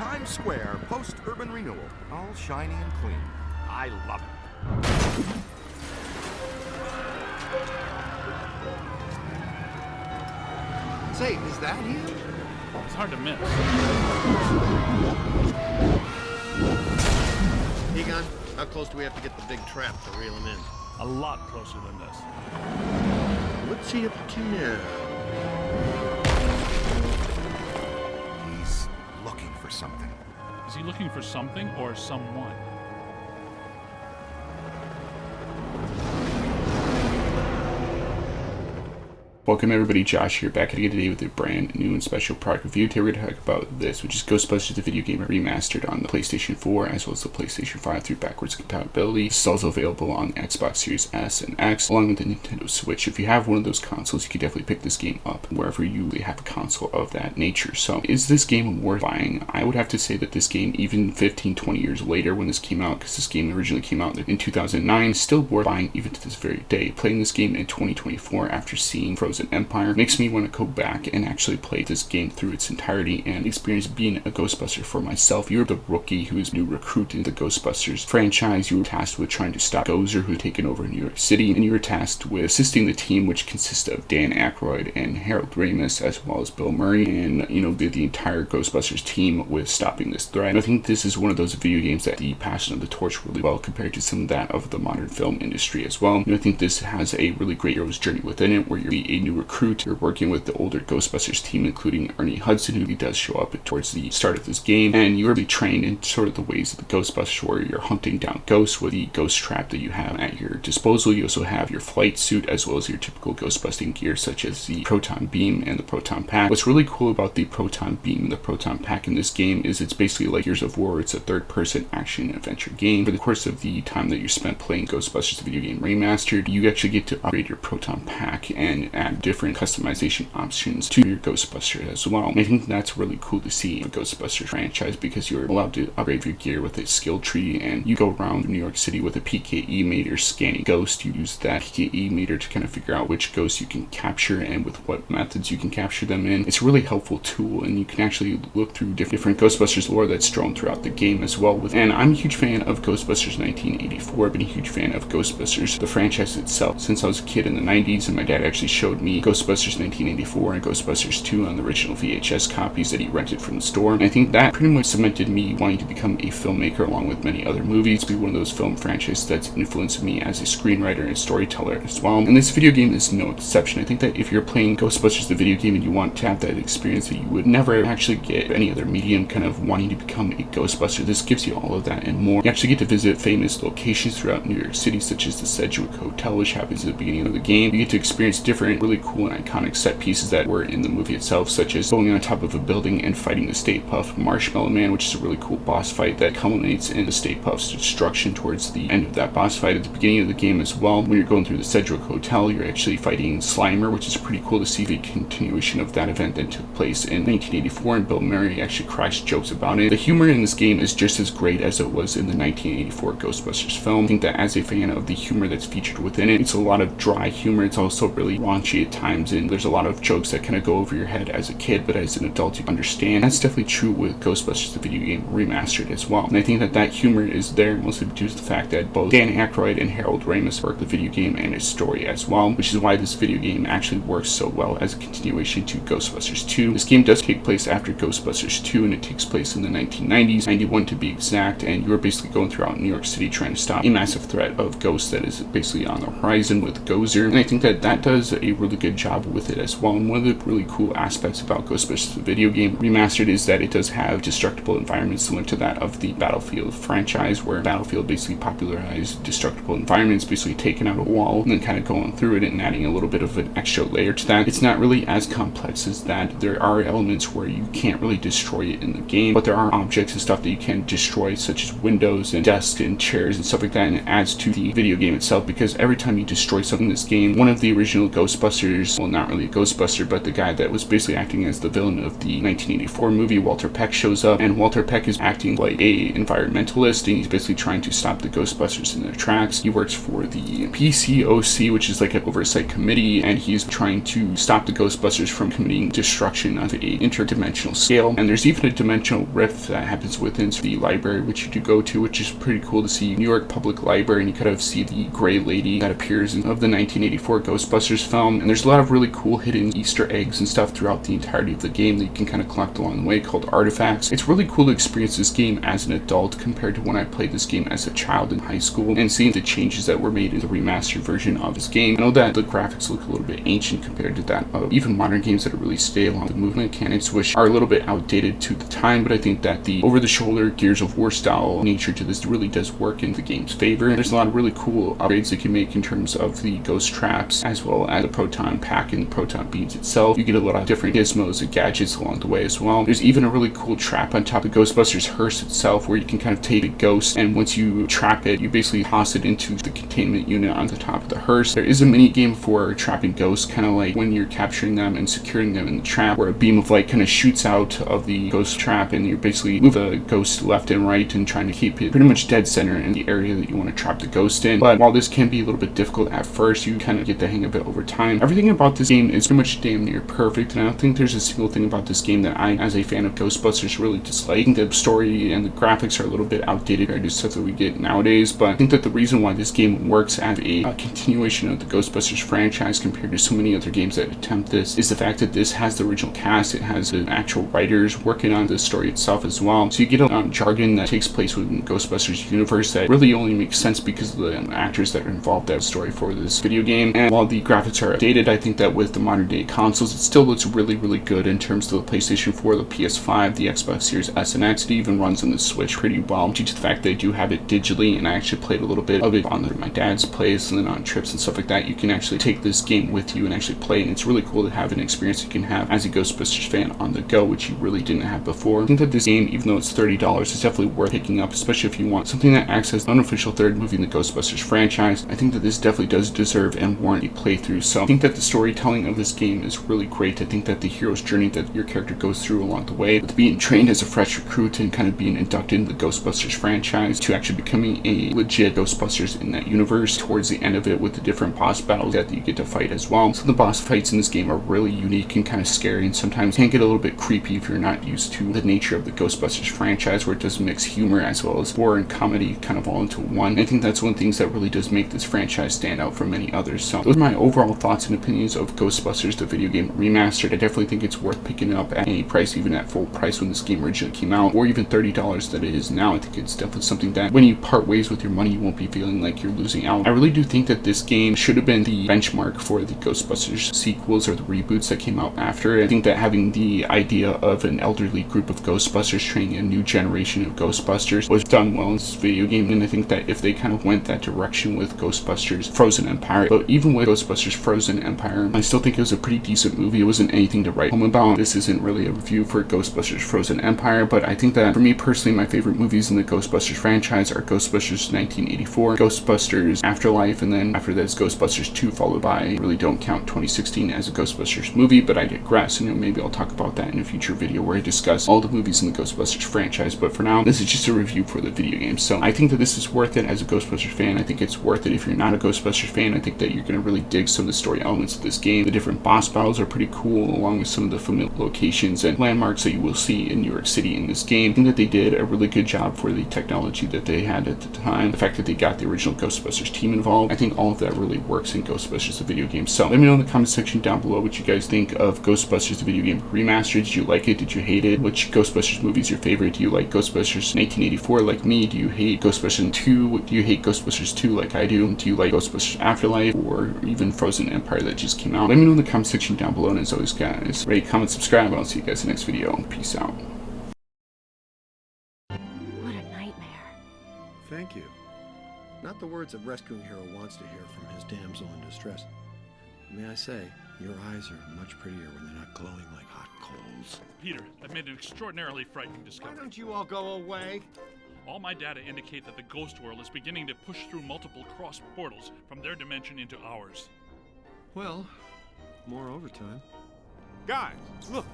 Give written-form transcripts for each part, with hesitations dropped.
Times Square post-urban renewal. All shiny and clean. I love it. Say, is that him? It's hard to miss. Egon, how close do we have to get the big trap to reel him in? A lot closer than this. What's he up to now? He's looking for something. Is he looking for something or someone? Welcome everybody, Josh here, back again today with a brand new and special product review. Today we're going to talk about this, which is Ghostbusters, the video game remastered on the PlayStation 4 as well as the PlayStation 5 through backwards compatibility. It's also available on Xbox Series S and X, along with the Nintendo Switch. If you have one of those consoles, you can definitely pick this game up wherever you have a console of that nature. So, is this game worth buying? I would have to say that this game, even 15-20 years later when this came out, because this game originally came out in 2009, is still worth buying even to this very day. Playing this game in 2024 after seeing Frozen Empire makes me want to go back and actually play this game through its entirety and experience being a Ghostbuster for myself. You're the rookie who is new recruit in the Ghostbusters franchise. You were tasked with trying to stop Gozer, who had taken over New York City, and you were tasked with assisting the team, which consists of Dan Aykroyd and Harold Ramis, as well as Bill Murray, and the entire Ghostbusters team with stopping this threat. And I think this is one of those video games that the passing of the torch really well compared to some of that of the modern film industry as well. And I think this has a really great hero's journey within it, where you're a new recruit. You're working with the older Ghostbusters team, including Ernie Hudson, who does show up towards the start of this game, and you're really trained in sort of the ways of the Ghostbusters, where you're hunting down ghosts with the ghost trap that you have at your disposal. You also have your flight suit, as well as your typical Ghostbusting gear, such as the proton beam and the proton pack. What's really cool about the proton beam and the proton pack in this game is it's basically like Gears of War. It's a third-person action-adventure game. For the course of the time that you spent playing Ghostbusters, the video game remastered, you actually get to upgrade your proton pack and add different customization options to your Ghostbuster as well. And I think that's really cool to see in the Ghostbusters franchise, because you're allowed to upgrade your gear with a skill tree, and you go around New York City with a PKE meter scanning ghosts. You use that PKE meter to kind of figure out which ghosts you can capture and with what methods you can capture them in. It's a really helpful tool, and you can actually look through different Ghostbusters lore that's strewn throughout the game as well. And I'm a huge fan of Ghostbusters 1984. I've been a huge fan of Ghostbusters, the franchise itself, since I was a kid in the 90s, and my dad actually showed me Ghostbusters 1984 and Ghostbusters 2 on the original VHS copies that he rented from the store. And I think that pretty much cemented me wanting to become a filmmaker, along with many other movies, to be one of those film franchises that's influenced me as a screenwriter and storyteller as well. And this video game is no exception. I think that if you're playing Ghostbusters the video game and you want to have that experience that you would never actually get any other medium, kind of wanting to become a Ghostbuster, this gives you all of that and more. You actually get to visit famous locations throughout New York City, such as the Sedgwick Hotel, which happens at the beginning of the game. You get to experience different really cool and iconic set pieces that were in the movie itself, such as going on top of a building and fighting the Stay Puft Marshmallow Man, which is a really cool boss fight that culminates in the Stay Puft's destruction towards the end of that boss fight. At the beginning of the game as well, when you're going through the Sedgwick Hotel, you're actually fighting Slimer, which is pretty cool to see the continuation of that event that took place in 1984, and Bill Murray actually cracks jokes about it. The humor in this game is just as great as it was in the 1984 Ghostbusters film. I think that as a fan of the humor that's featured within it, it's a lot of dry humor. It's also really raunchy at times, and there's a lot of jokes that kind of go over your head as a kid, but as an adult you understand. That's definitely true with Ghostbusters the video game remastered as well. And I think that humor is there mostly due to the fact that both Dan Aykroyd and Harold Ramis work the video game and its story as well, which is why this video game actually works so well as a continuation to Ghostbusters 2. This game does take place after Ghostbusters 2, and it takes place in the 1990s, 91 to be exact, and you're basically going throughout New York City trying to stop a massive threat of ghosts that is basically on the horizon with Gozer. And I think that does a really good job with it as well. And one of the really cool aspects about Ghostbusters the video game remastered is that it does have destructible environments similar to that of the Battlefield franchise, where Battlefield basically popularized destructible environments, basically taking out a wall and then kind of going through it and adding a little bit of an extra layer to that. It's not really as complex as that. There are elements where you can't really destroy it in the game, but there are objects and stuff that you can destroy, such as windows and desks and chairs and stuff like that, and it adds to the video game itself, because every time you destroy something in this game, one of the original Ghostbusters Ghostbusters, well, not really a Ghostbuster, but the guy that was basically acting as the villain of the 1984 movie, Walter Peck, shows up, and Walter Peck is acting like a environmentalist, and he's basically trying to stop the Ghostbusters in their tracks. He works for the PCOC, which is like an oversight committee, and he's trying to stop the Ghostbusters from committing destruction on an interdimensional scale. And there's even a dimensional rift that happens within the library, which you do go to, which is pretty cool to see. New York Public Library, and you kind of see the gray lady that appears of the 1984 Ghostbusters film. And there's a lot of really cool hidden Easter eggs and stuff throughout the entirety of the game that you can kind of collect along the way, called artifacts. It's really cool to experience this game as an adult compared to when I played this game as a child in high school, and seeing the changes that were made in the remastered version of this game. I know that the graphics look a little bit ancient compared to that of even modern games that are really stale on the movement mechanics, which are a little bit outdated to the time, but I think that the over-the-shoulder Gears of War style nature to this really does work in the game's favor. There's a lot of really cool upgrades you can make in terms of the ghost traps, as well as the proton pack and the proton beams itself. You get a lot of different gizmos and gadgets along the way as well. There's even a really cool trap on top of Ghostbusters hearse itself, where you can kind of take a ghost, and once you trap it, you basically toss it into the containment unit on the top of the hearse. There is a mini game for trapping ghosts, kind of like when you're capturing them and securing them in the trap, where a beam of light kind of shoots out of the ghost trap, and you basically move a ghost left and right and trying to keep it pretty much dead center in the area that you want to trap the ghost in. But while this can be a little bit difficult at first, you kind of get the hang of it over time. Everything about this game is pretty much damn near perfect, and I don't think there's a single thing about this game that I, as a fan of Ghostbusters, really dislike. I think the story and the graphics are a little bit outdated compared to stuff that we get nowadays, but I think that the reason why this game works as a continuation of the Ghostbusters franchise compared to so many other games that attempt this is the fact that this has the original cast, it has the actual writers working on the story itself as well. So you get a jargon that takes place within Ghostbusters universe that really only makes sense because of the actors that are involved in the story for this video game. And while the graphics are dated, I think that with the modern day consoles, it still looks really, really good in terms of the PlayStation 4, the PS5, the Xbox Series S and X. It even runs on the Switch pretty well, due to the fact they do have it digitally, and I actually played a little bit of it on my dad's place and then on trips and stuff like that. You can actually take this game with you and actually play, and it's really cool to have an experience you can have as a Ghostbusters fan on the go, which you really didn't have before. I think that this game, even though it's $30, is definitely worth picking up, especially if you want something that acts as the unofficial third movie in the Ghostbusters franchise. I think that this definitely does deserve and warrant a playthrough. So I think that the storytelling of this game is really great. I think that the hero's journey that your character goes through along the way, with being trained as a fresh recruit and kind of being inducted into the Ghostbusters franchise, to actually becoming a legit Ghostbusters in that universe towards the end of it, with the different boss battles that you get to fight as well. So the boss fights in this game are really unique and kind of scary, and sometimes can get a little bit creepy if you're not used to the nature of the Ghostbusters franchise, where it does mix humor as well as horror and comedy kind of all into one. I think that's one of the things that really does make this franchise stand out from many others. So those are my overall thoughts and opinions of Ghostbusters, the video game remastered. I definitely think it's worth picking up at any price, even at full price when this game originally came out, or even $30 that it is now. I think it's definitely something that when you part ways with your money, you won't be feeling like you're losing out. I really do think that this game should have been the benchmark for the Ghostbusters sequels or the reboots that came out after. I think that having the idea of an elderly group of Ghostbusters training a new generation of Ghostbusters was done well in this video game, and I think that if they kind of went that direction with Ghostbusters Frozen Empire, but even with Ghostbusters Frozen Empire, I still think it was a pretty decent movie. It wasn't anything to write home about. This isn't really a review for Ghostbusters Frozen Empire, but I think that for me personally, my favorite movies in the Ghostbusters franchise are Ghostbusters 1984, Ghostbusters Afterlife, and then after that is Ghostbusters 2, followed by, I really don't count 2016 as a Ghostbusters movie, but I digress, and maybe I'll talk about that in a future video where I discuss all the movies in the Ghostbusters franchise. But for now, this is just a review for the video game. So I think that this is worth it as a Ghostbusters fan. I think it's worth it if you're not a Ghostbusters fan. I think that you're going to really dig some of the story elements of this game. The different boss battles are pretty cool, along with some of the familiar locations and landmarks that you will see in New York City in this game. I think that they did a really good job for the technology that they had at the time. The fact that they got the original Ghostbusters team involved, I think all of that really works in Ghostbusters the video game. So let me know in the comment section down below what you guys think of Ghostbusters the video game remastered. Did you like it? Did you hate it? Which Ghostbusters movie is your favorite? Do you like Ghostbusters 1984 like me? Do you hate Ghostbusters 2? Do you hate Ghostbusters 2 like I do? Do you like Ghostbusters Afterlife or even Frozen Empire that just came out? Let me know in the comment section down below, and as always guys, rate, comment, subscribe, and I'll see you guys in the next video. Peace out. What a nightmare. Thank you. Not the words a rescuing hero wants to hear from his damsel in distress. May I say, your eyes are much prettier when they're not glowing like hot coals. Peter, I've made an extraordinarily frightening Why discovery. don't you all go away? All my data indicate that the ghost world is beginning to push through multiple cross portals from their dimension into ours. Well, More overtime. Guys, look.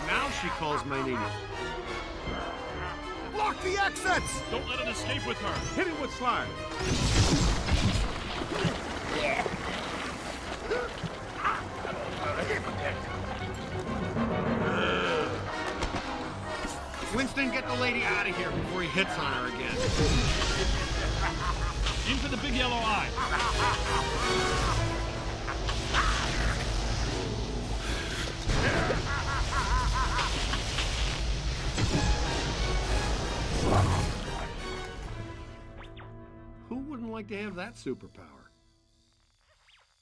Now she calls my name. Block the exits! Don't let it escape with her. Hit him with slime. Winston, get the lady out of here before he hits on her again. In for the big yellow eye. Who wouldn't like to have that superpower?